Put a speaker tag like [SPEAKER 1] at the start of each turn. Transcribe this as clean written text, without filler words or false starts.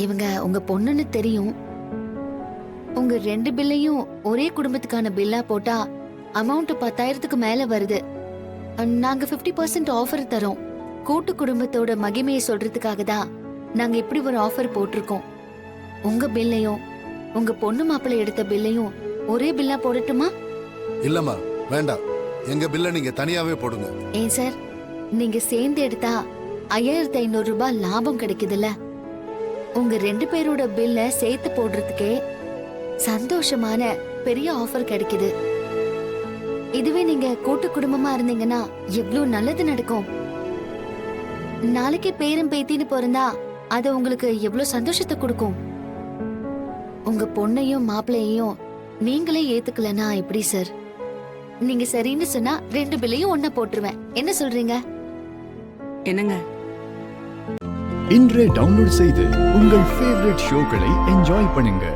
[SPEAKER 1] இவங்க உங்க பொண்ணுன்னு தெரியும். உங்க 2 பில்லையும் ஒரே குடும்பத்துக்கான பில்லா போட்டா அமௌண்ட் 10,000க்கு மேல வருது. நாங்க 50% ஆஃபர் தரோம். கூட்டு குடும்பத்தோட மகிமையை சொல்றதுக்காக தான் நாங்க இப்படி ஒரு ஆஃபர் போட்டிருக்கோம். உங்க பில்லையும் உங்க பொண்ணு மாப்பிள்ளை எடுத்த பில்லையும் ஒரே பில்லா போடட்டுமா?
[SPEAKER 2] இல்லம்மா, வேண்டாம். எங்க பில்ல நீங்க தனியாவே போடுங்க.
[SPEAKER 1] ஏன் சார், நீங்க சேர்ந்து எடுத்தா 5,500 ரூபாய் லாபம் கிடைக்குதுல்ல. உங்க 2 பேரோட பில்ல சேர்த்து போடுறதுக்கே சந்தோஷமான பெரிய ஆஃபர் கிடைக்குது. இதுவே நீங்க கூட்டு குடும்பமா இருந்தீங்கன்னா எவ்வளவு நல்லது நடக்கும். நாளைக்கு பேரும் பேத்தின்னு பிறந்தா அது உங்களுக்கு எவ்வளவு சந்தோஷத்தை கொடுக்கும். உங்க பொண்ணையும் மாப்பிள்ளையையும் நீங்களே ஏத்துக்கலனா எப்படி சார்? நீங்க சரின்னு சொன்னா 2 பில்லையும் ஒண்ணா போட்டுருவேன். என்ன சொல்றீங்க?
[SPEAKER 3] என்னங்க?
[SPEAKER 4] இன்றே டவுன்லோட் செய்து உங்கள் ஃபேவரட் ஷோக்களை என்ஜாய் பண்ணுங்க.